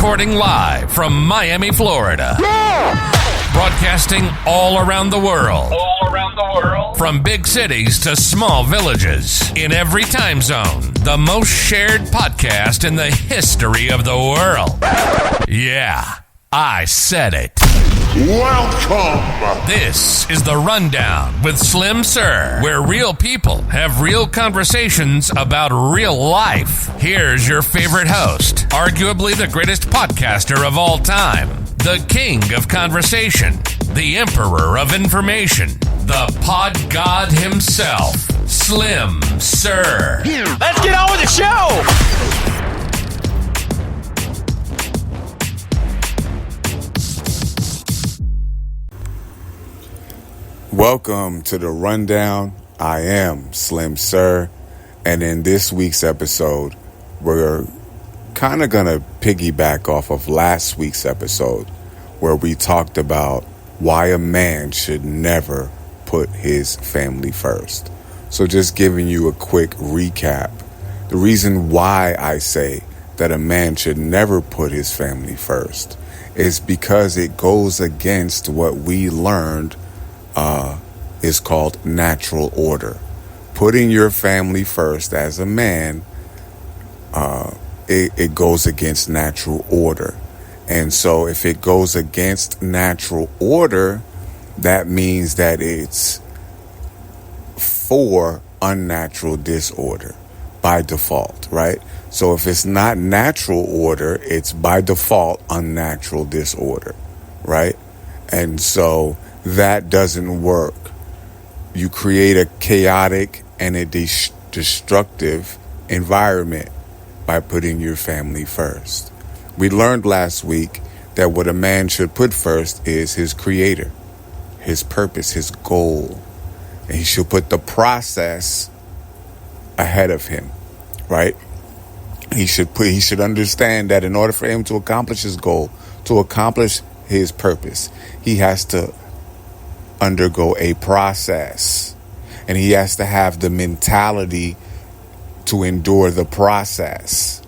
Recording live from Miami, Florida. Broadcasting all around the world. From big cities to small villages. In every time zone. The most shared podcast in the history of the world. Yeah, I said it. Welcome! This is The Rundown with Slim Sir, where real people have real conversations about real life. Here's your favorite host, arguably the greatest podcaster of all time, the king of conversation, the emperor of information, the pod god himself, Slim Sir. Let's get on with the show! Welcome to The Rundown. I am Slim Sir, and in this week's episode, we're kind of going to piggyback off of last week's episode where we talked about why a man should never put his family first. So just giving you a quick recap. The reason why I say that a man should never put his family first is because it goes against what we learned is called natural order. Putting your family first as a man, it goes against natural order. And so if it goes against natural order, that means that it's for unnatural disorder by default, right? So if it's not natural order, it's by default unnatural disorder, right? And so that doesn't work. You create a chaotic and a destructive environment by putting your family first. We learned last week that what a man should put first is his creator, his purpose, his goal. And he should put the process ahead of him, right? He should understand that in order for him to accomplish his goal, to accomplish his purpose, he has to undergo a process, and he has to have the mentality to endure the process.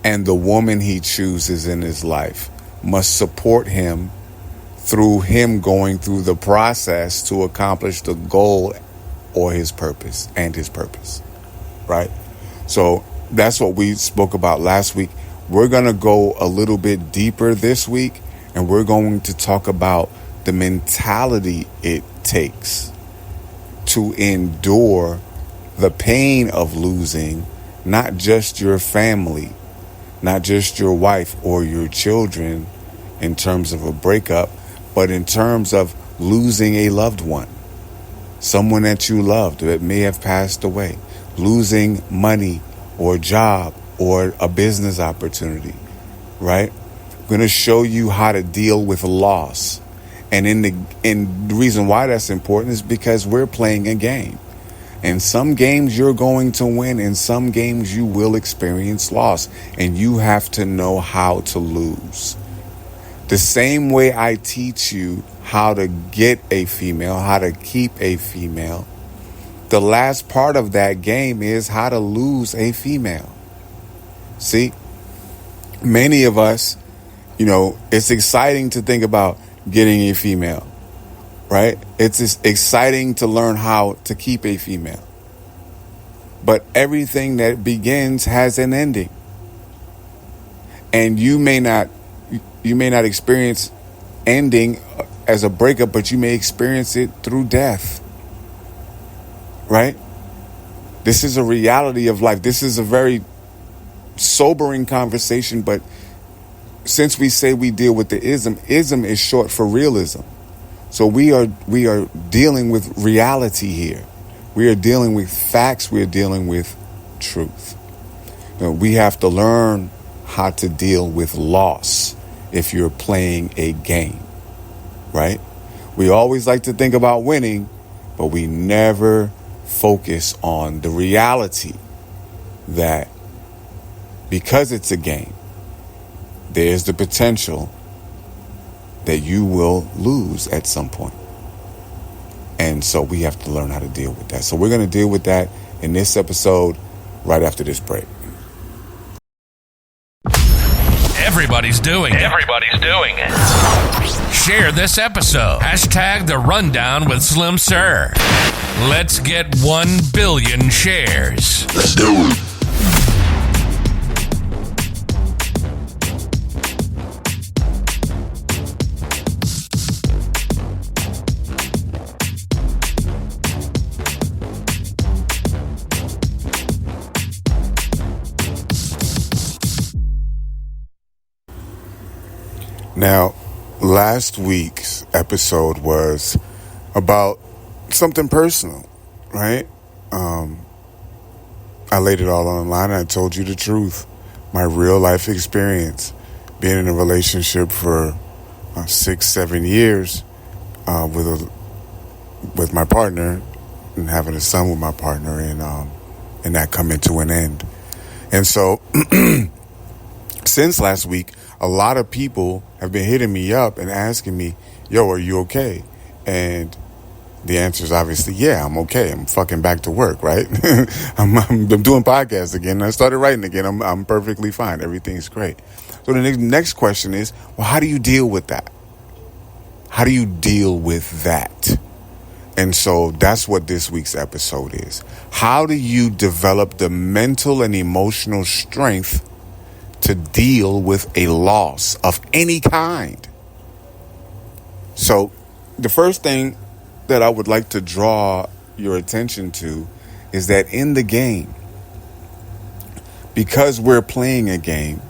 And the woman he chooses in his life must support him through him going through the process to accomplish the goal or his purpose, right? So that's what we spoke about last week. We're going to go a little bit deeper this week, and we're going to talk about the mentality it takes to endure the pain of losing not just your family, not just your wife or your children in terms of a breakup, but in terms of losing a loved one, someone that you loved that may have passed away, losing money or job or a business opportunity, right? I'm going to show you how to deal with loss. And the reason why that's important is because we're playing a game. In some games you're going to win, in some games you will experience loss, and you have to know how to lose. The same way I teach you how to get a female, how to keep a female, the last part of that game is how to lose a female. See, many of us, it's exciting to think about getting a female, right? It's exciting to learn how to keep a female. But everything that begins has an ending. And you may not experience ending as a breakup, but you may experience it through death, right? This is a reality of life. This is a very sobering conversation, but since we say we deal with the ism is short for realism. So we are dealing with reality here. We are dealing with facts. We are dealing with truth. We have to learn how to deal with loss if you're playing a game, right? We always like to think about winning, but we never focus on the reality that because it's a game, there's the potential that you will lose at some point. And so we have to learn how to deal with that. So we're going to deal with that in this episode right after this break. Everybody's doing it. Everybody's doing it. Share this episode. Hashtag The Rundown with Slim Sir. Let's get 1 billion shares. Let's do it. Now, last week's episode was about something personal, right? I laid it all online and I told you the truth. My real life experience, being in a relationship for 6-7 years with my partner and having a son with my partner, and that coming to an end. And so since last week, a lot of people have been hitting me up and asking me, yo, are you okay? And the answer is obviously, yeah, I'm okay. I'm fucking back to work, right? I'm doing podcasts again. I started writing again. I'm perfectly fine. Everything's great. So the next question is, well, how do you deal with that? How do you deal with that? And so that's what this week's episode is. How do you develop the mental and emotional strength to deal with a loss of any kind? So the first thing that I would like to draw your attention to is that in the game, because we're playing a game,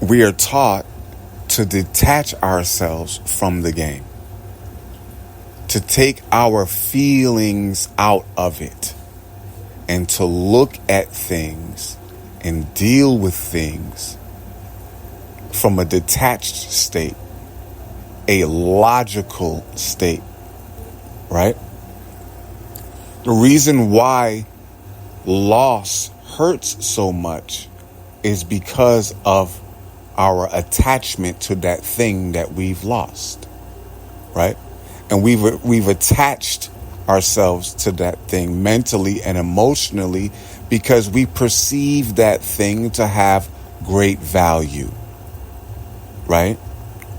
we are taught to detach ourselves from the game, to take our feelings out of it, and to look at things and deal with things from a detached state, a logical state, right? The reason why loss hurts so much is because of our attachment to that thing that we've lost, right? And we've attached ourselves to that thing mentally and emotionally because we perceive that thing to have great value, right?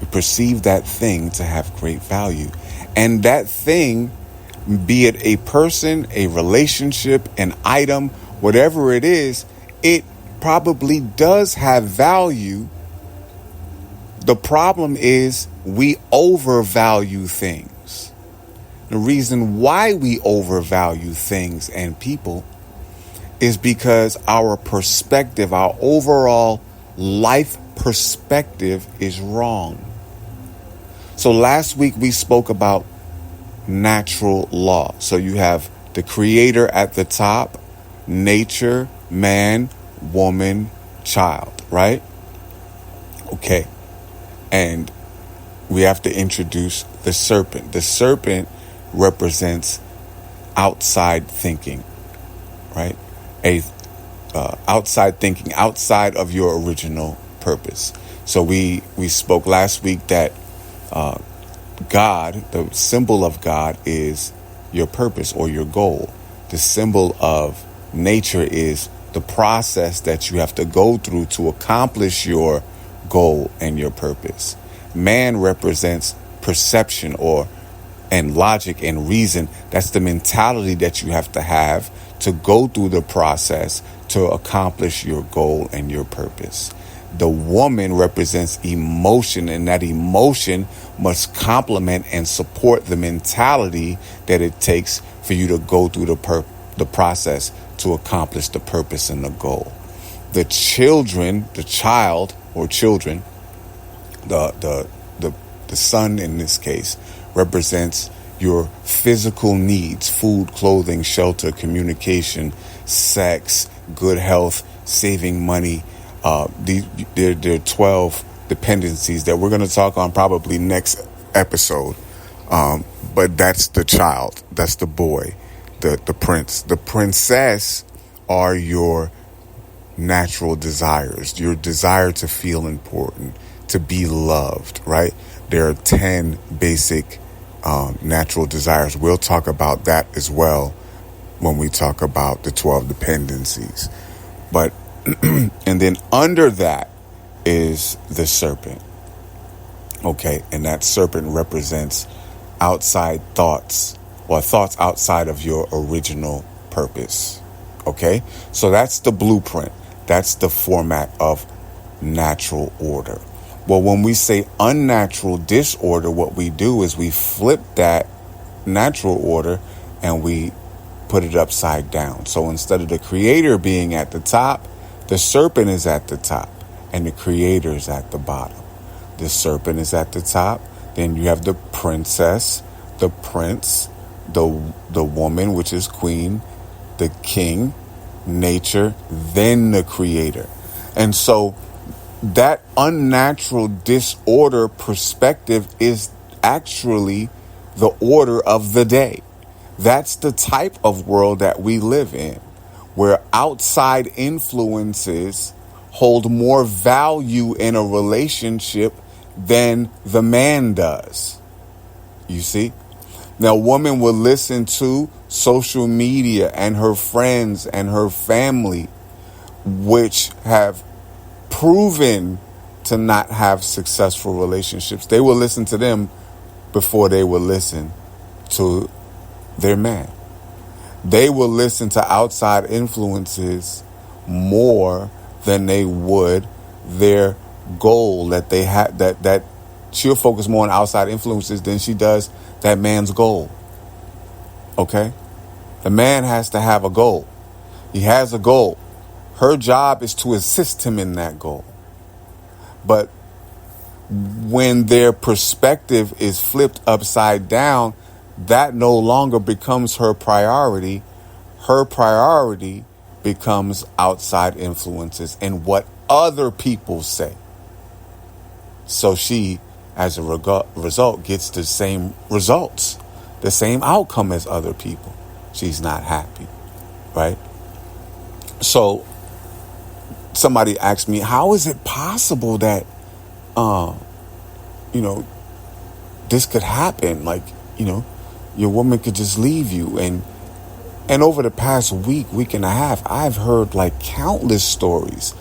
We perceive that thing to have great value. And that thing, be it a person, a relationship, an item, whatever it is, it probably does have value. The problem is we overvalue things. The reason why we overvalue things and people is because our perspective, our overall life perspective is wrong. So last week we spoke about natural law. So you have the creator at the top, nature, man, woman, child, right? Okay. And we have to introduce the serpent. The serpent represents outside thinking, right? Outside thinking, outside of your original purpose. So we spoke last week that God, the symbol of God is your purpose or your goal. The symbol of nature is the process that you have to go through to accomplish your goal and your purpose. Man represents perception and logic and reason. That's the mentality that you have to go through the process to accomplish your goal and your purpose. The woman represents emotion, and that emotion must complement and support the mentality that it takes for you to go through the process to accomplish the purpose and the goal. The children, the child or children, the son in this case, represents your physical needs: food, clothing, shelter, communication, sex, good health, saving money. There are 12 dependencies that we're going to talk on probably next episode. But that's the child. That's the boy, the prince. The princess are your natural desires, your desire to feel important, to be loved, right? There are 10 basic natural desires. We'll talk about that as well when we talk about the 12 dependencies. But And then under that is the serpent. Okay, and that serpent represents outside thoughts, or thoughts outside of your original purpose. Okay, so that's the blueprint. That's the format of natural order. Well, when we say unnatural disorder, what we do is we flip that natural order and we put it upside down. So instead of the creator being at the top, the serpent is at the top and the creator is at the bottom. The serpent is at the top. Then you have the princess, the prince, the woman, which is queen, the king, nature, then the creator. And so that unnatural disorder perspective is actually the order of the day. That's the type of world that we live in, where outside influences hold more value in a relationship than the man does. You see? Now, a woman will listen to social media and her friends and her family, which have proven to not have successful relationships. They will listen to them before they will listen to their man. They will listen to outside influences more than they would their goal that they have, that she'll focus more on outside influences than she does that man's goal. Okay? The man has to have a goal. He has a goal. Her job is to assist him in that goal. But when their perspective is flipped upside down, that no longer becomes her priority. Her priority becomes outside influences and what other people say. So she, as a result, gets the same results, the same outcome as other people. She's not happy, right? So somebody asked me, how is it possible that, this could happen? Like, your woman could just leave you. And over the past week and a half, I've heard like countless stories.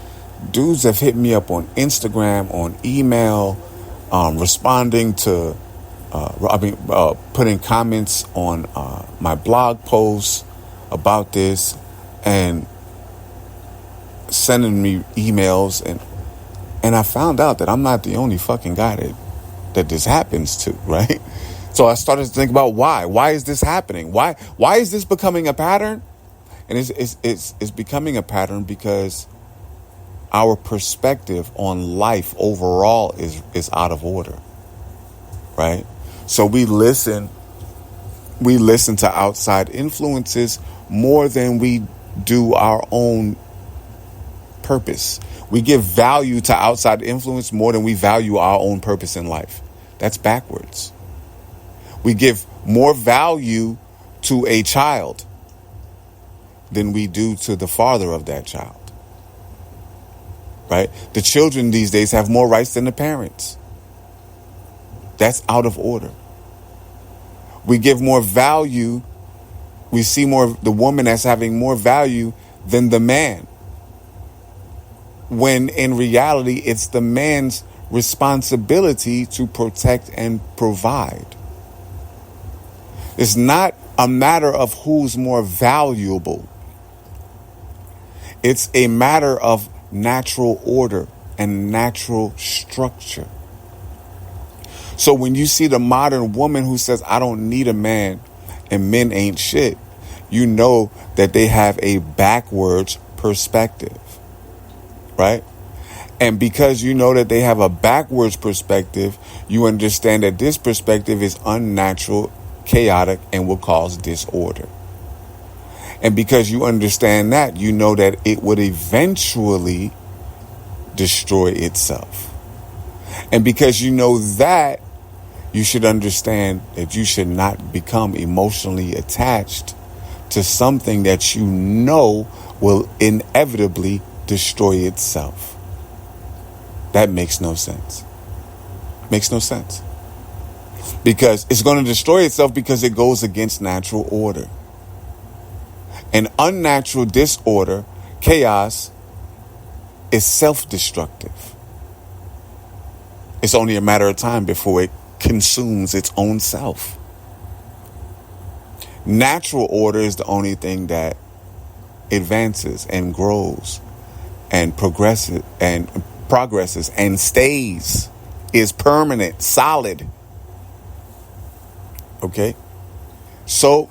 Dudes have hit me up on Instagram, on email, responding to, putting comments on my blog posts about this and sending me emails. And I found out that I'm not the only fucking guy that this happens to, right? So I started to think about why. Why is this happening? Why is this becoming a pattern? And it's becoming a pattern because our perspective on life overall is out of order, right? So we listen to outside influences more than we do our own purpose. We give value to outside influence more than we value our own purpose in life. That's backwards. We give more value to a child than we do to the father of that child. Right? The children these days have more rights than the parents. That's out of order. We give more value. We see more of the woman as having more value than the man. When in reality, it's the man's responsibility to protect and provide. It's not a matter of who's more valuable. It's a matter of natural order and natural structure. So when you see the modern woman who says, I don't need a man and men ain't shit, you know that they have a backwards perspective, right? And because you know that they have a backwards perspective, you understand that this perspective is unnatural, chaotic, and will cause disorder. And because you understand that, you know that it would eventually destroy itself. And because you know that, you should understand that you should not become emotionally attached to something that you know will inevitably destroy itself. That makes no sense. Makes no sense. Because it's going to destroy itself because it goes against natural order. And unnatural disorder, chaos, is self-destructive. It's only a matter of time before it consumes its own self. Natural order is the only thing that advances and grows and progresses and stays, is permanent, solid. Okay? So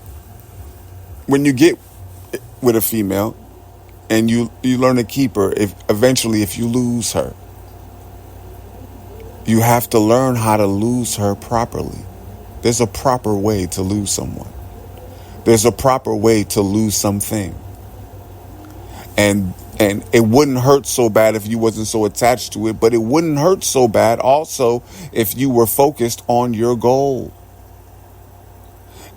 when you get with a female and you learn to keep her, if you lose her, you have to learn how to lose her properly. There's a proper way to lose someone. There's a proper way to lose something. And it wouldn't hurt so bad if you wasn't so attached to it, but it wouldn't hurt so bad also if you were focused on your goal.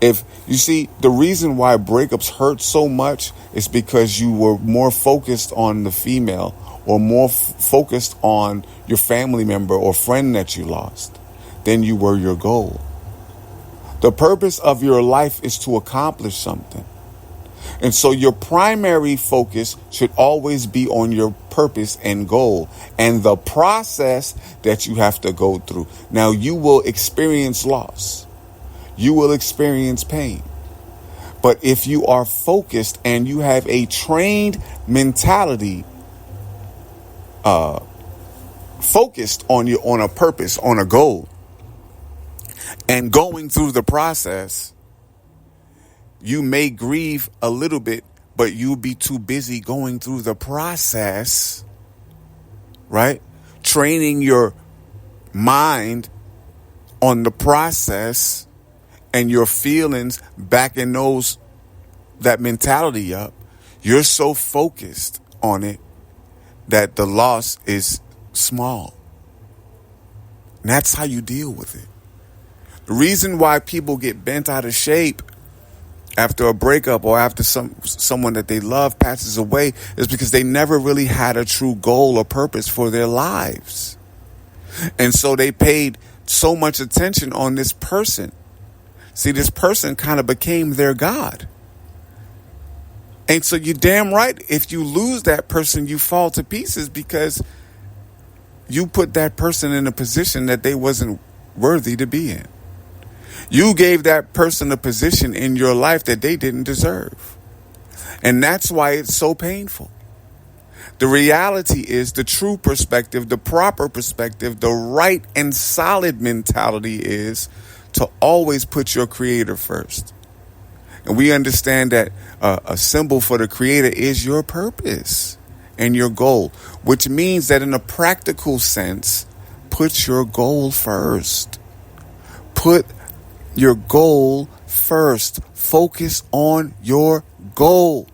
If you see, the reason why breakups hurt so much is because you were more focused on the female or more focused on your family member or friend that you lost than you were your goal. The purpose of your life is to accomplish something. And so your primary focus should always be on your purpose and goal and the process that you have to go through. Now, you will experience loss. You will experience pain. But if you are focused and you have a trained mentality, focused on a purpose, on a goal, and going through the process, you may grieve a little bit, but you'll be too busy going through the process, right? Training your mind on the process and your feelings, backing that mentality up. You're so focused on it that the loss is small. And that's how you deal with it. The reason why people get bent out of shape after a breakup or after someone that they love passes away is because they never really had a true goal or purpose for their lives. And so they paid so much attention on this person. See, this person kind of became their God. And so you're damn right, if you lose that person, you fall to pieces because you put that person in a position that they wasn't worthy to be in. You gave that person a position in your life that they didn't deserve. And that's why it's so painful. The reality is the true perspective, the proper perspective, the right and solid mentality is to always put your creator first. And we understand that a symbol for the creator is your purpose and your goal, which means that in a practical sense, put your goal first. Put your goal first. Focus on your goal.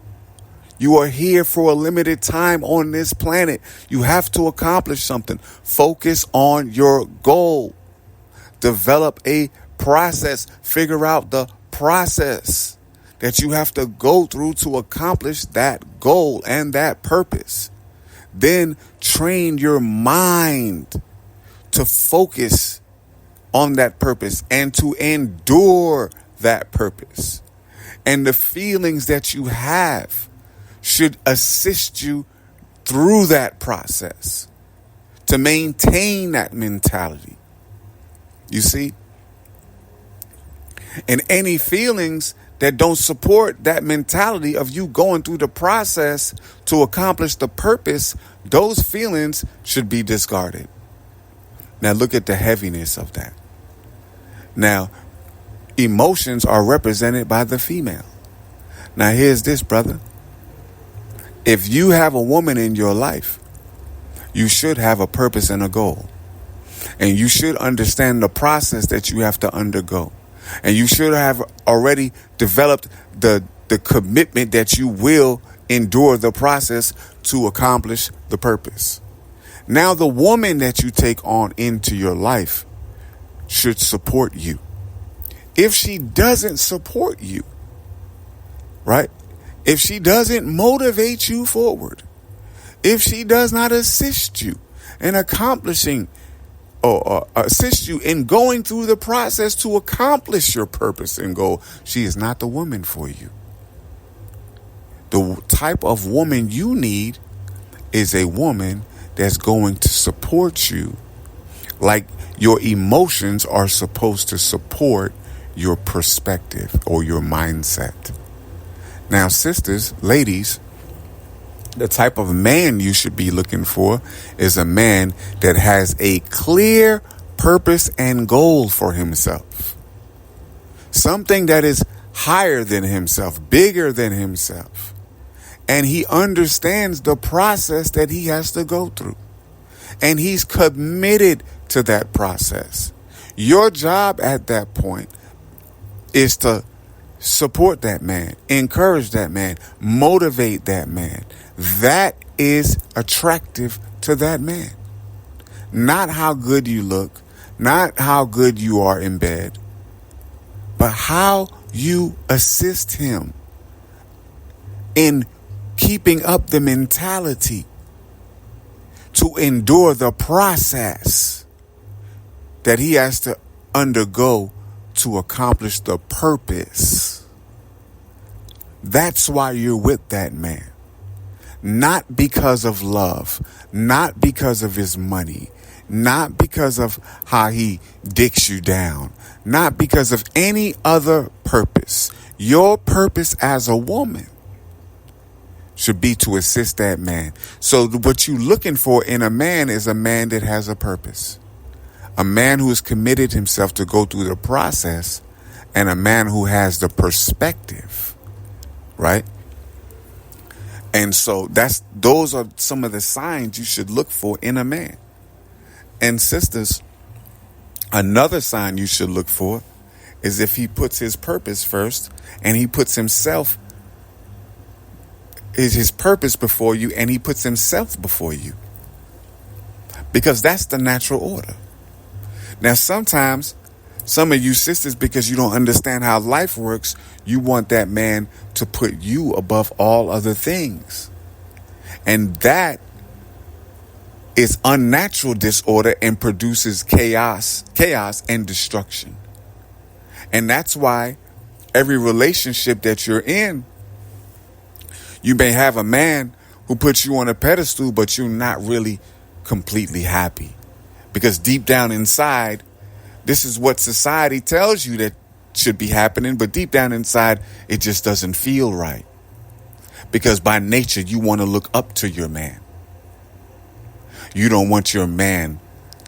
You are here for a limited time on this planet. You have to accomplish something. Focus on your goal. Develop a process. Figure out the process that you have to go through to accomplish that goal and that purpose. Then train your mind to focus on that purpose and to endure that purpose. And the feelings that you have should assist you through that process to maintain that mentality. You see? And any feelings that don't support that mentality of you going through the process to accomplish the purpose, those feelings should be discarded. Now look at the heaviness of that. Now, emotions are represented by the female. Now here's this, brother. If you have a woman in your life, you should have a purpose and a goal. And you should understand the process that you have to undergo. And you should have already developed the commitment that you will endure the process to accomplish the purpose. Now, the woman that you take on into your life should support you. If she doesn't support you, right? If she doesn't motivate you forward, if she does not assist you in accomplishing or assist you in going through the process to accomplish your purpose and goal, she is not the woman for you. The type of woman you need is a woman that's going to support you like your emotions are supposed to support your perspective or your mindset. Now, sisters, ladies, the type of man you should be looking for is a man that has a clear purpose and goal for himself. Something that is higher than himself, bigger than himself. And he understands the process that he has to go through. And he's committed to that process. Your job at that point is to support that man, encourage that man, motivate that man. That is attractive to that man. Not how good you look, not how good you are in bed, but how you assist him in keeping up the mentality to endure the process that he has to undergo to accomplish the purpose. That's why you're with that man. Not because of love, not because of his money, not because of how he dicks you down, not because of any other purpose. Your purpose as a woman should be to assist that man. So what you're looking for in a man is a man that has a purpose. A man who has committed himself to go through the process, and a man who has the perspective, right? And so those are some of the signs you should look for in a man. And sisters, another sign you should look for is if he puts his purpose first and he puts himself, is his purpose before you, and he puts himself before you. Because that's the natural order. Now, sometimes some of you sisters, because you don't understand how life works, you want that man to put you above all other things. And that is unnatural disorder and produces chaos and destruction. And that's why every relationship that you're in, you may have a man who puts you on a pedestal, but you're not really completely happy. Because deep down inside, this is what society tells you that should be happening. But deep down inside, it just doesn't feel right. Because by nature, you want to look up to your man. You don't want your man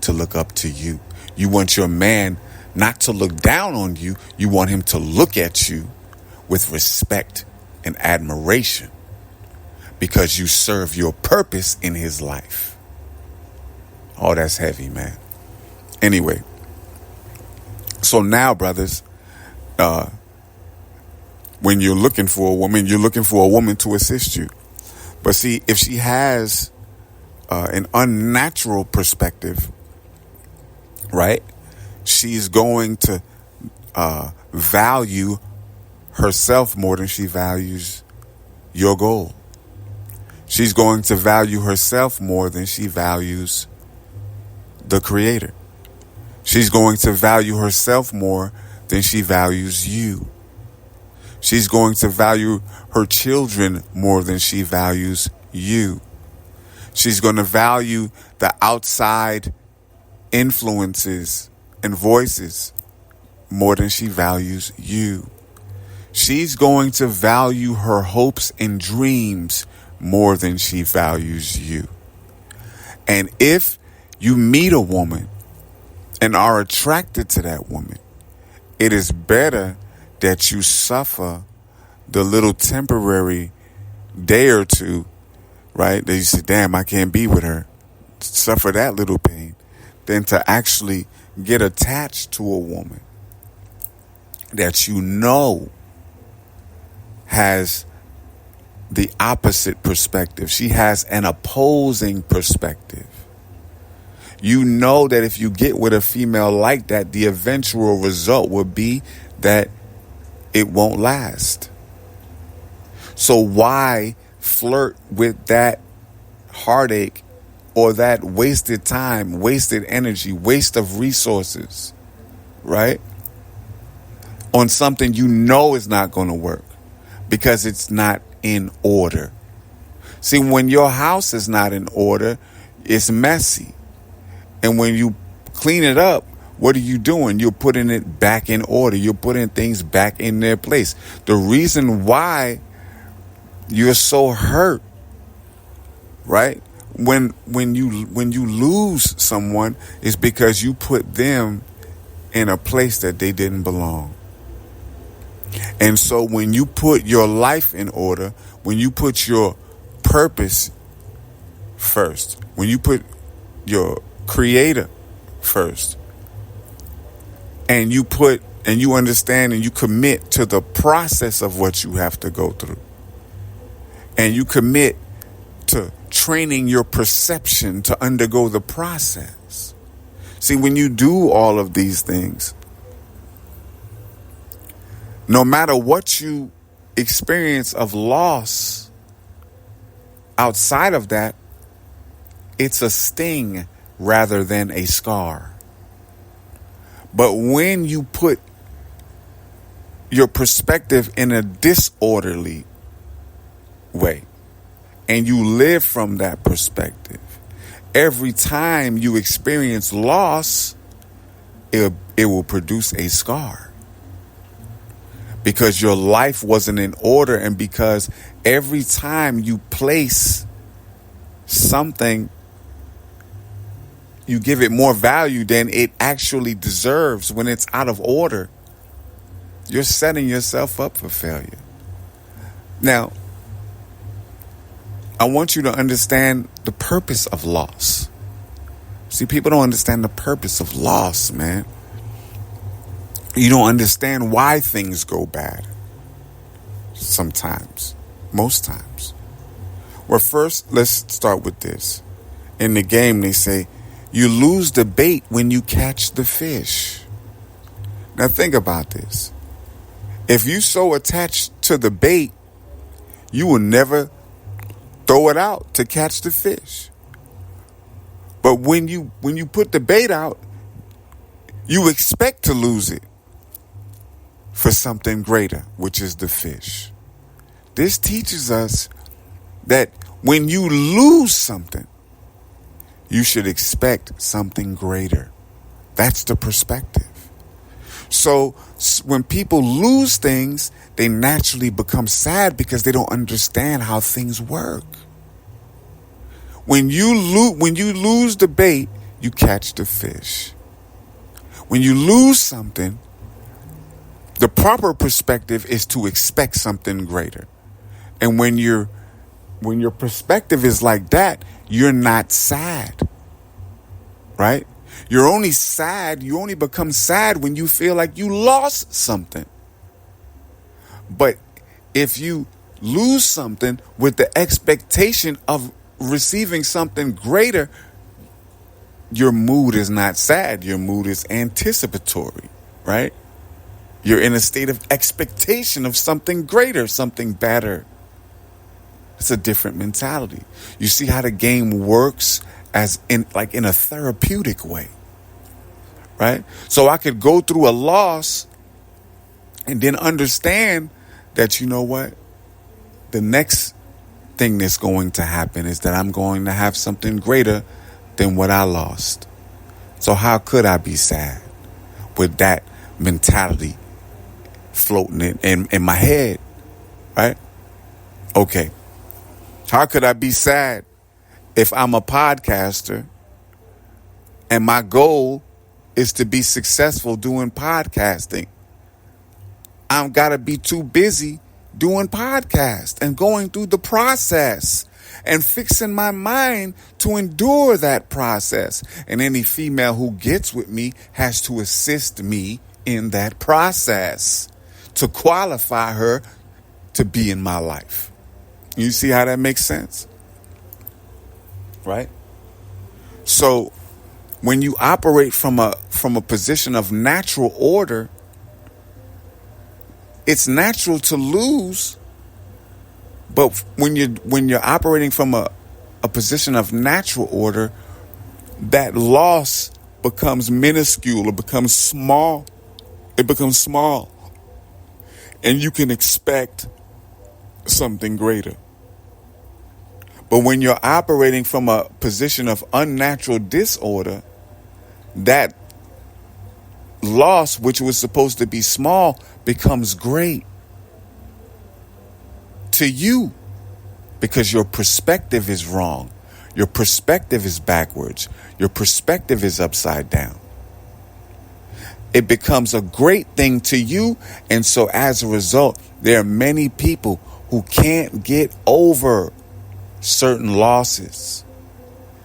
to look up to you. You want your man not to look down on you. You want him to look at you with respect and admiration, because you serve your purpose in his life. Oh, that's heavy, man. Anyway, so now, brothers, when you're looking for a woman, you're looking for a woman to assist you. But see, if she has an unnatural perspective, right, she's going to value herself more than she values your goal. She's going to value herself more than she values the Creator. She's going to value herself more than she values you. She's going to value her children more than she values you. She's going to value the outside influences and voices more than she values you. She's going to value her hopes and dreams more than she values you. And if you meet a woman and are attracted to that woman, it is better that you suffer the little temporary day or two, right? That you say, damn, I can't be with her. Suffer that little pain, than to actually get attached to a woman that you know has the opposite perspective. She has an opposing perspective. You know that if you get with a female like that, the eventual result will be that it won't last. So why flirt with that heartache or that wasted time, wasted energy, waste of resources, right? On something you know is not going to work because it's not in order. See, when your house is not in order, it's messy. And when you clean it up, what are you doing? You're putting it back in order. You're putting things back in their place. The reason why you're so hurt, right? When you lose someone is because you put them in a place that they didn't belong. And so when you put your life in order, when you put your purpose first, when you put your creator first, and you understand and you commit to the process of what you have to go through, and you commit to training your perception to undergo the process. See, when you do all of these things, no matter what you experience of loss outside of that, it's a sting rather than a scar. But when you put your perspective in a disorderly way and you live from that perspective, every time you experience loss, it will produce a scar. Because your life wasn't in order, and because every time you place something, you give it more value than it actually deserves when it's out of order, you're setting yourself up for failure. Now, I want you to understand the purpose of loss. See, people don't understand the purpose of loss, man. You don't understand why things go bad. Sometimes. Most times. Well, first, let's start with this. In the game, they say, you lose the bait when you catch the fish. Now, think about this. If you so attached to the bait, you will never throw it out to catch the fish. But when you put the bait out, you expect to lose it for something greater, which is the fish. This teaches us that when you lose something, you should expect something greater. That's the perspective. So when people lose things, they naturally become sad because they don't understand how things work. When you lose the bait, you catch the fish. When you lose something, the proper perspective is to expect something greater. And when your perspective is like that, you're not sad, right? You're only sad. You only become sad when you feel like you lost something. But if you lose something with the expectation of receiving something greater, your mood is not sad. Your mood is anticipatory, right? You're in a state of expectation of something greater, something better. It's a different mentality. You see how the game works as in a therapeutic way, right? So I could go through a loss and then understand that, you know what? The next thing that's going to happen is that I'm going to have something greater than what I lost. So how could I be sad with that mentality floating in my head, right? Okay. How could I be sad if I'm a podcaster and my goal is to be successful doing podcasting? I've got to be too busy doing podcasts and going through the process and fixing my mind to endure that process. And any female who gets with me has to assist me in that process to qualify her to be in my life. You see how that makes sense? Right? So when you operate from a position of natural order, it's natural to lose. But when you're operating from a position of natural order, that loss becomes minuscule. It becomes small. And you can expect something greater. But when you're operating from a position of unnatural disorder, that loss, which was supposed to be small, becomes great to you because your perspective is wrong. Your perspective is backwards. Your perspective is upside down. It becomes a great thing to you. And so as a result, there are many people who can't get over certain losses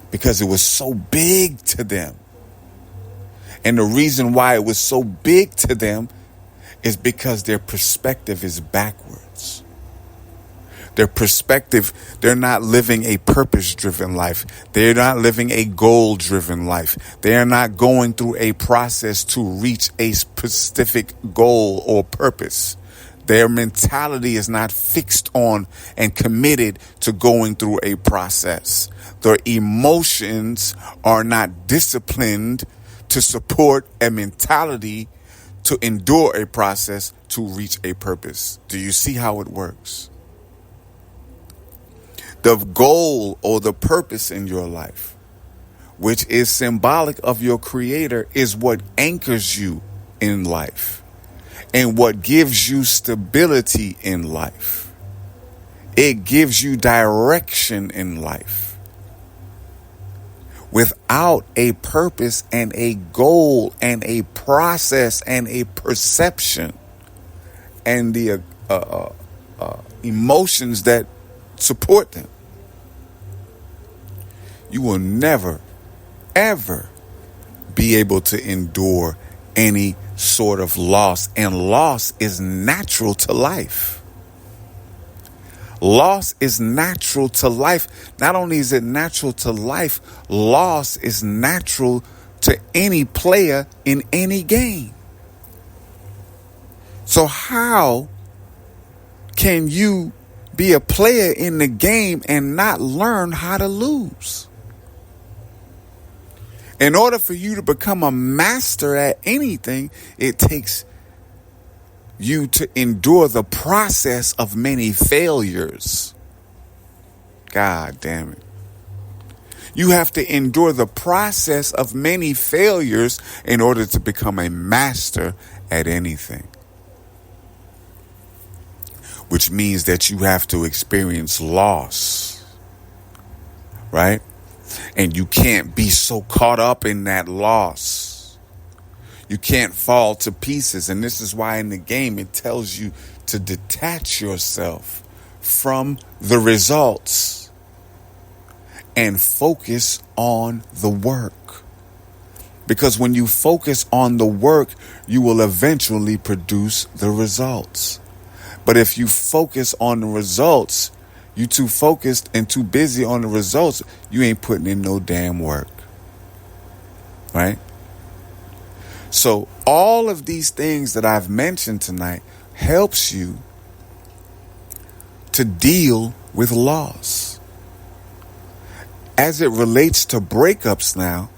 because it was so big to them. And the reason why it was so big to them is because their perspective is backwards. Their perspective, they're not living a purpose-driven life. They're not living a goal-driven life. They're not going through a process to reach a specific goal or purpose. Their mentality is not fixed on and committed to going through a process. Their emotions are not disciplined to support a mentality to endure a process to reach a purpose. Do you see how it works? The goal or the purpose in your life, which is symbolic of your Creator, is what anchors you in life and what gives you stability in life. It gives you direction in life. Without a purpose and a goal and a process and a perception and the emotions that support them, you will never, ever be able to endure any sort of loss. And loss is natural to life. Loss is natural to life. Not only is it natural to life, loss is natural to any player in any game. So how can you be a player in the game and not learn how to lose? In order for you to become a master at anything, it takes you to endure the process of many failures. God damn it. You have to endure the process of many failures in order to become a master at anything. Which means that you have to experience loss, right? And you can't be so caught up in that loss. You can't fall to pieces. And this is why in the game it tells you to detach yourself from the results and focus on the work. Because when you focus on the work, you will eventually produce the results. But if you focus on the results, you too focused and too busy on the results, you ain't putting in no damn work. Right? So all of these things that I've mentioned tonight helps you to deal with loss. As it relates to breakups now,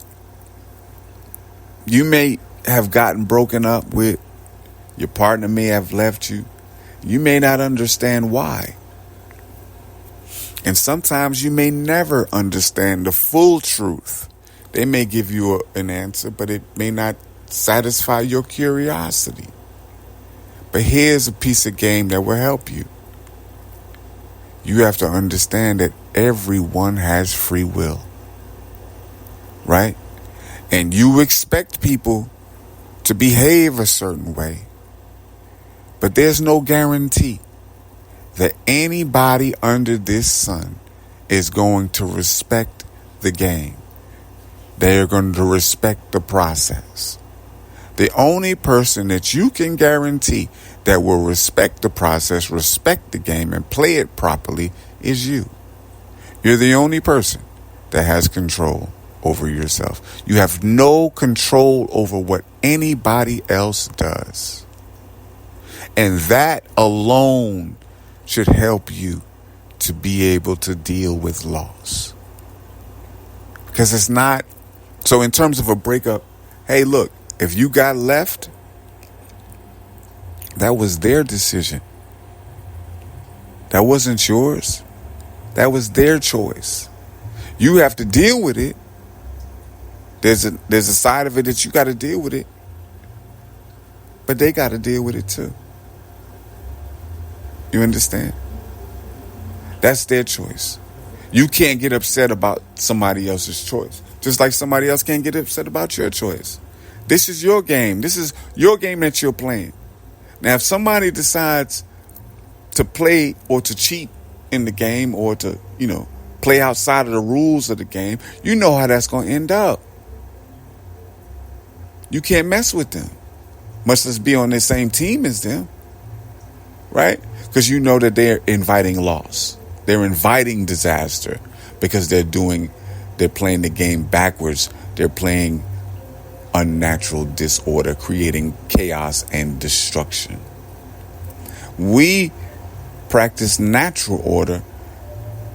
you may have gotten broken up with, your partner may have left you. You may not understand why. And sometimes you may never understand the full truth. They may give you an answer, but it may not satisfy your curiosity. But here's a piece of game that will help you. You have to understand that everyone has free will. Right? And you expect people to behave a certain way. But there's no guarantee that anybody under this sun is going to respect the game. They're going to respect the process. The only person that you can guarantee that will respect the process, respect the game, and play it properly is you. You're the only person that has control over yourself. You have no control over what anybody else does. And that alone should help you to be able to deal with loss. Because it's not, so in terms of a breakup, hey, look, if you got left, that was their decision. That wasn't yours. That was their choice. You have to deal with it. There's a side of it that you got to deal with it. But they got to deal with it too. You understand? That's their choice. You can't get upset about somebody else's choice. Just like somebody else can't get upset about your choice. This is your game. This is your game that you're playing. Now, if somebody decides to play or to cheat in the game or to, play outside of the rules of the game, you know how that's going to end up. You can't mess with them, much less be on the same team as them, right? Because you know that they're inviting loss. They're inviting disaster because they're playing the game backwards. They're playing unnatural disorder, creating chaos and destruction. We practice natural order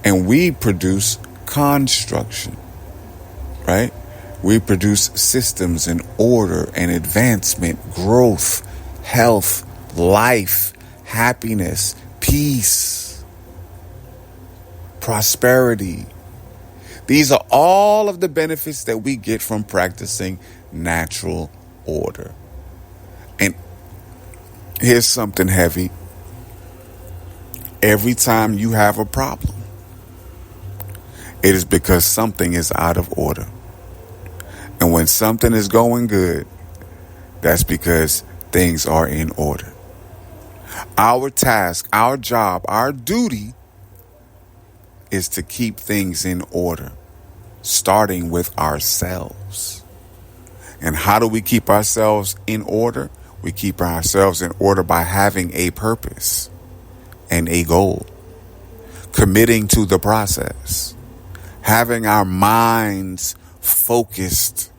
and we produce construction, right? We produce systems and order and advancement, growth, health, life, happiness, peace, prosperity. These are all of the benefits that we get from practicing natural order. And here's something heavy. Every time you have a problem, it is because something is out of order. And when something is going good, that's because things are in order. Our task, our job, our duty is to keep things in order, starting with ourselves. And how do we keep ourselves in order? We keep ourselves in order by having a purpose and a goal, committing to the process, having our minds focused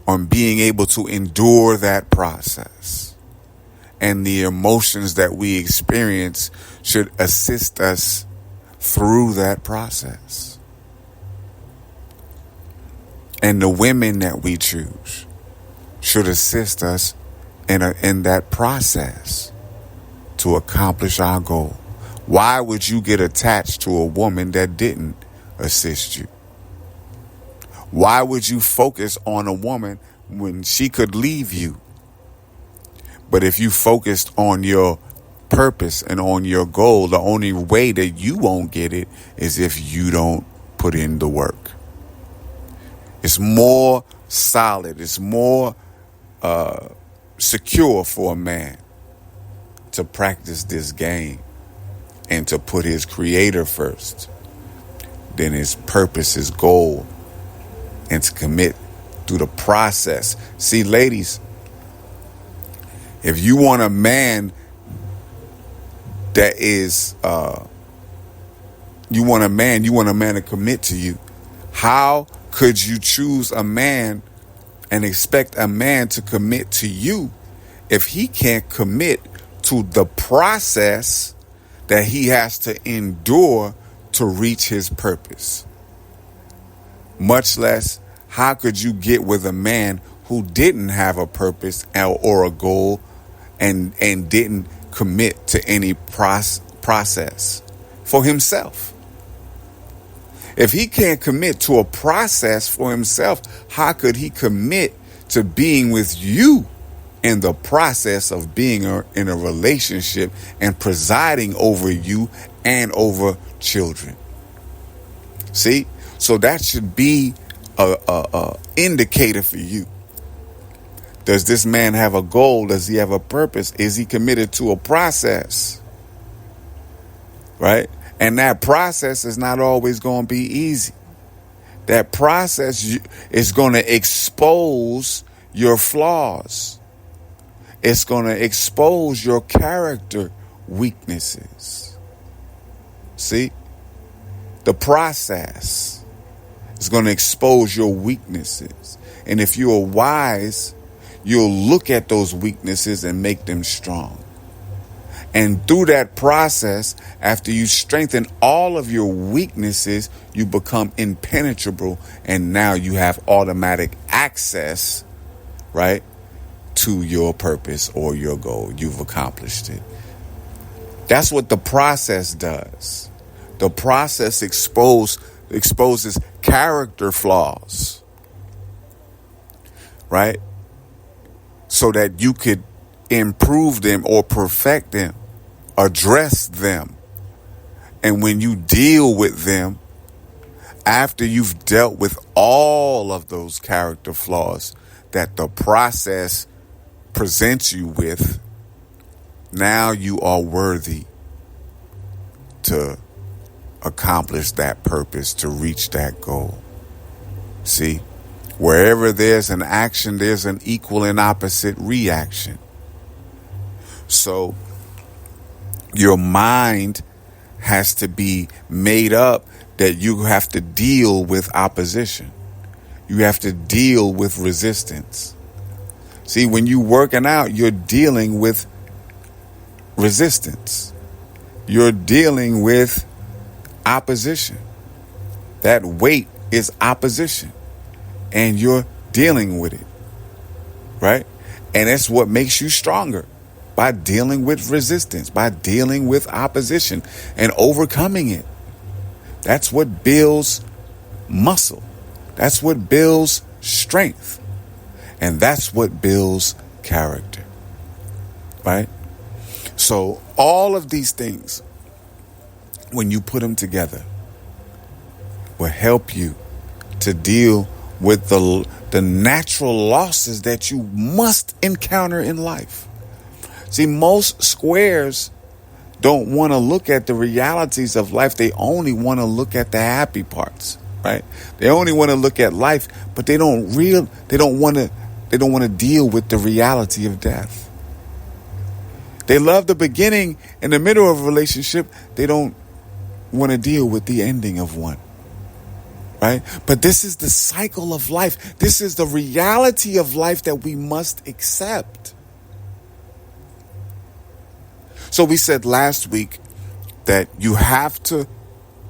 on being able to endure that process. And the emotions that we experience should assist us through that process. And the women that we choose should assist us in that process to accomplish our goal. Why would you get attached to a woman that didn't assist you? Why would you focus on a woman when she could leave you? But if you focused on your purpose and on your goal, the only way that you won't get it is if you don't put in the work. It's more solid. It's more secure for a man to practice this game and to put his creator first than his purpose, his goal, and to commit through the process. See, ladies, if you want a man that is, you want a man to commit to you. How could you choose a man and expect a man to commit to you if he can't commit to the process that he has to endure to reach his purpose? Much less, how could you get with a man who didn't have a purpose or a goal and didn't commit to any process for himself? If he can't commit to a process for himself, how could he commit to being with you in the process of being in a relationship and presiding over you and over children? See? So that should be a indicator for you. Does this man have a goal? Does he have a purpose? Is he committed to a process? Right? And that process is not always going to be easy. That process is going to expose your flaws. It's going to expose your character weaknesses. See? The process is going to expose your weaknesses. And if you are wise, you'll look at those weaknesses and make them strong. And through that process, after you strengthen all of your weaknesses, you become impenetrable. And now you have automatic access, right, to your purpose or your goal. You've accomplished it. That's what the process does. The process exposes character flaws, right? So that you could improve them or perfect them, address them. And when you deal with them, after you've dealt with all of those character flaws that the process presents you with, now you are worthy to accomplish that purpose, to reach that goal. See, wherever there's an action, there's an equal and opposite reaction. So your mind has to be made up that you have to deal with opposition. You have to deal with resistance. See, when you're working out, you're dealing with resistance. You're dealing with opposition. That weight is opposition, and you're dealing with it, right? And that's what makes you stronger, by dealing with resistance, by dealing with opposition and overcoming it. That's what builds muscle. That's what builds strength. And that's what builds character, right? So all of these things, when you put them together, will help you to deal with the natural losses that you must encounter in life. See, most squares don't want to look at the realities of life. They only want to look at the happy parts, right? They only want to look at life, but they don't want to deal with the reality of death. They love the beginning and the middle of a relationship. They don't want to deal with the ending of one, right? But this is the cycle of life. This is the reality of life that we must accept. So we said last week that you have to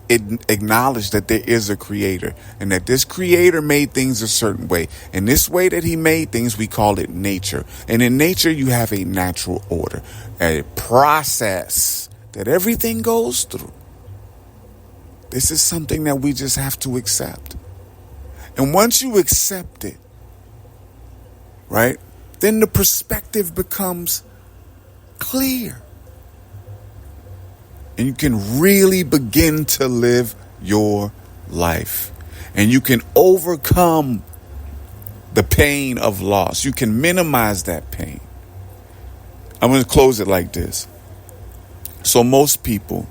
acknowledge that there is a creator, and that this creator made things a certain way. And this way that he made things, we call it nature. And in nature, you have a natural order, a process that everything goes through. This is something that we just have to accept. And once you accept it, right, then the perspective becomes clear. And you can really begin to live your life. And you can overcome the pain of loss. You can minimize that pain. I'm going to close it like this. So most people,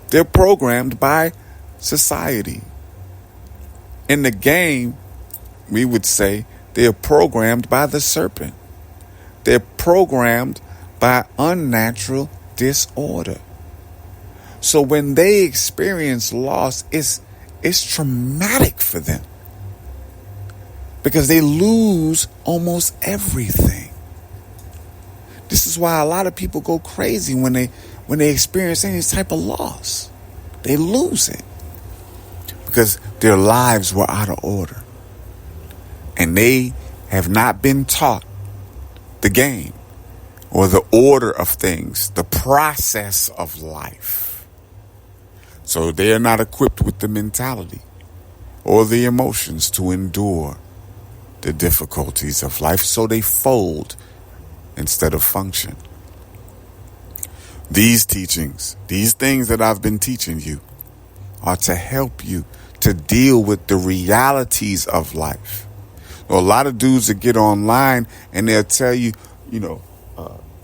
they're programmed by society. In the game, we would say they're programmed by the serpent. They're programmed by unnatural disorder. So when they experience loss, it's traumatic for them, because they lose almost everything. This is why a lot of people go crazy when they experience any type of loss. They lose it because their lives were out of order, and they have not been taught the game or the order of things, the process of life. So they are not equipped with the mentality or the emotions to endure the difficulties of life. So they fold instead of function. These teachings, these things that I've been teaching you, are to help you to deal with the realities of life. A lot of dudes that get online and they'll tell you,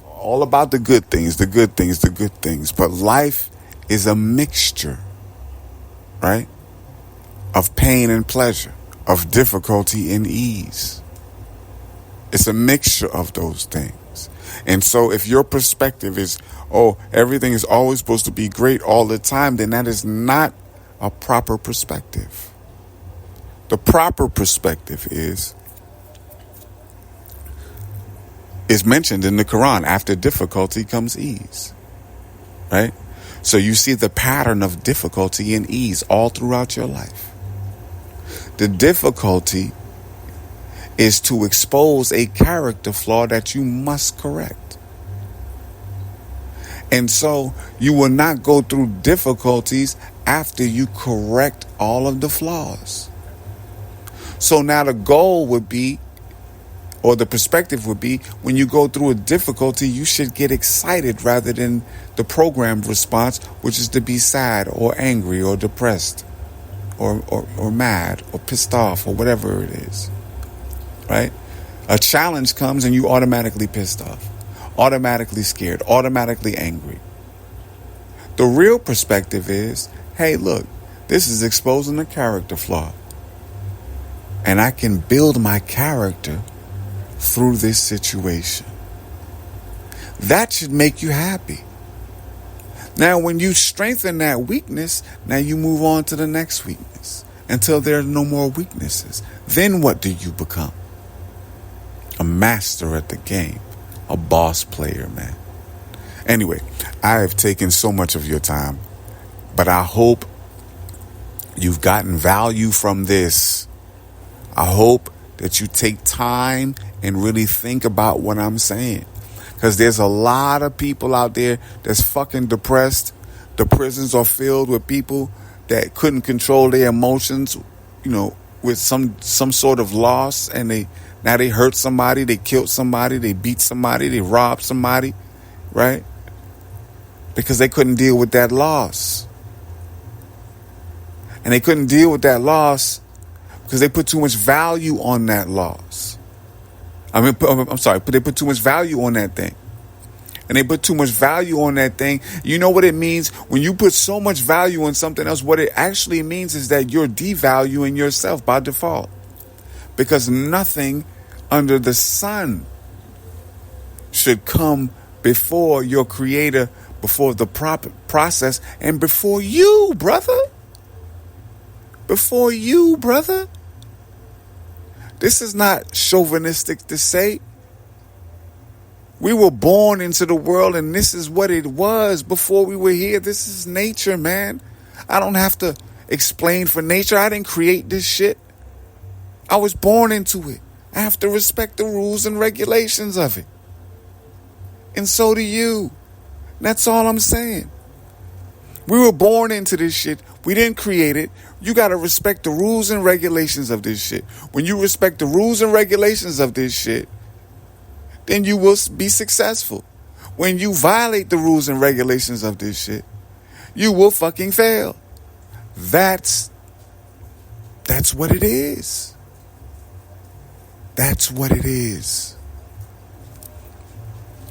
all about the good things, the good things, the good things. But life is a mixture, right, of pain and pleasure, of difficulty and ease. It's a mixture of those things. And so if your perspective is, everything is always supposed to be great all the time, then that is not a proper perspective. The proper perspective is mentioned in the Quran. After difficulty comes ease, right? So you see the pattern of difficulty and ease all throughout your life. The difficulty is to expose a character flaw that you must correct. And so you will not go through difficulties after you correct all of the flaws. So now the goal would be, or the perspective would be, when you go through a difficulty, you should get excited rather than the programmed response, which is to be sad or angry or depressed or mad or pissed off or whatever it is, right? A challenge comes and you automatically pissed off, automatically scared, automatically angry. The real perspective is, hey, look, this is exposing a character flaw. And I can build my character through this situation. That should make you happy. Now, when you strengthen that weakness, now you move on to the next weakness until there are no more weaknesses. Then what do you become? A master at the game, a boss player, man. Anyway, I have taken so much of your time, but I hope you've gotten value from this. I hope that you take time and really think about what I'm saying. Because there's a lot of people out there that's fucking depressed. The prisons are filled with people that couldn't control their emotions, with some sort of loss. And now they hurt somebody, they killed somebody, they beat somebody, they robbed somebody, right? Because they couldn't deal with that loss. And they couldn't deal with that loss because they put too much value on that loss. They put too much value on that thing. And they put too much value on that thing. You know what it means? When you put so much value on something else, what it actually means is that you're devaluing yourself by default. Because nothing under the sun should come before your creator, before the proper process, and before you, brother. Before you, brother. This is not chauvinistic to say. We were born into the world and this is what it was before we were here. This is nature, man. I don't have to explain for nature. I didn't create this shit. I was born into it. I have to respect the rules and regulations of it. And so do you. That's all I'm saying. We were born into this shit. We didn't create it. You got to respect the rules and regulations of this shit. When you respect the rules and regulations of this shit, then you will be successful. When you violate the rules and regulations of this shit, you will fucking fail. That's what it is. That's what it is.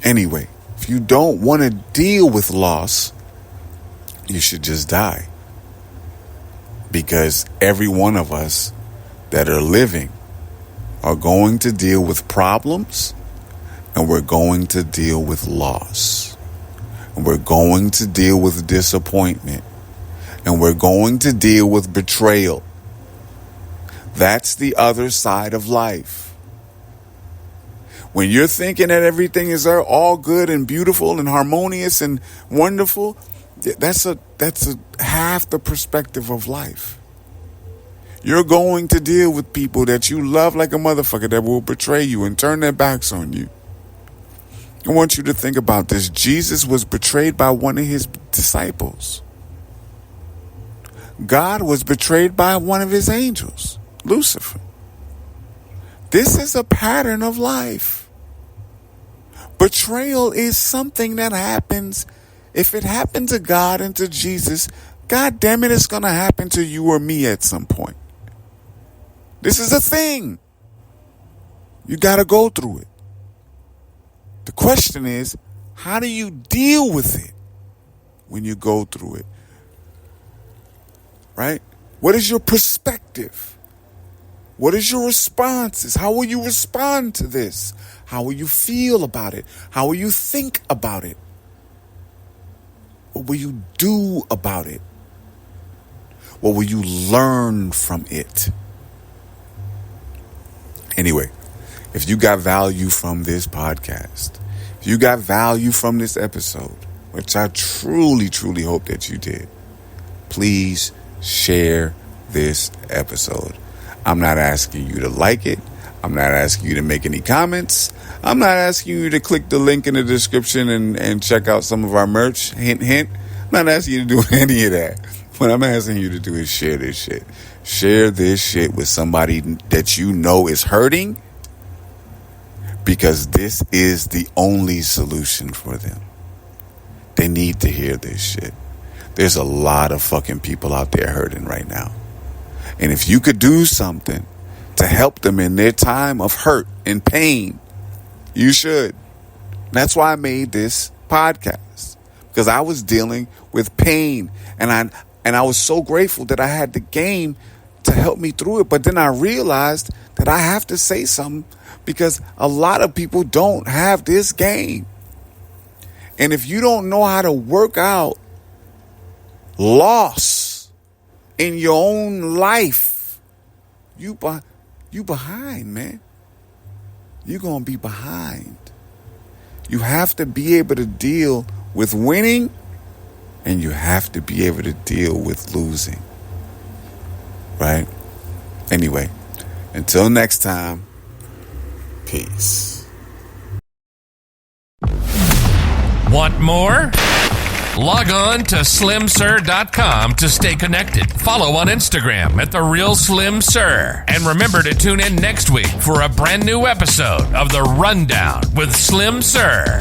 Anyway, if you don't want to deal with loss, you should just die. Because every one of us that are living are going to deal with problems, and we're going to deal with loss, and we're going to deal with disappointment, and we're going to deal with betrayal. That's the other side of life. When you're thinking that everything is all good and beautiful and harmonious and wonderful, that's a half the perspective of life. You're going to deal with people that you love like a motherfucker that will betray you and turn their backs on you. I want you to think about this. Jesus was betrayed by one of his disciples. God was betrayed by one of his angels, Lucifer. This is a pattern of life. Betrayal is something that happens. If it happened to God and to Jesus, God damn it, it's going to happen to you or me at some point. This is a thing. You got to go through it. The question is, how do you deal with it when you go through it? Right? What is your perspective? What is your responses? How will you respond to this? How will you feel about it? How will you think about it? What will you do about it? What will you learn from it? Anyway, if you got value from this podcast, if you got value from this episode, which I truly, truly hope that you did, please share this episode. I'm not asking you to like it. I'm not asking you to make any comments. I'm not asking you to click the link in the description and check out some of our merch. Hint, hint. I'm not asking you to do any of that. What I'm asking you to do is share this shit. Share this shit with somebody that you know is hurting, because this is the only solution for them. They need to hear this shit. There's a lot of fucking people out there hurting right now. And if you could do something to help them in their time of hurt and pain, you should. That's why I made this podcast, because I was dealing with pain, and I was so grateful that I had the game to help me through it. But then I realized that I have to say something, because a lot of people don't have this game. And if you don't know how to work out loss in your own life, you behind, man. You're going to be behind. You have to be able to deal with winning, and you have to be able to deal with losing. Right? Anyway, until next time, peace. Want more? Log on to slimsir.com to stay connected. Follow on Instagram at The Real Slim Sir. And remember to tune in next week for a brand new episode of The Rundown with Slim Sir.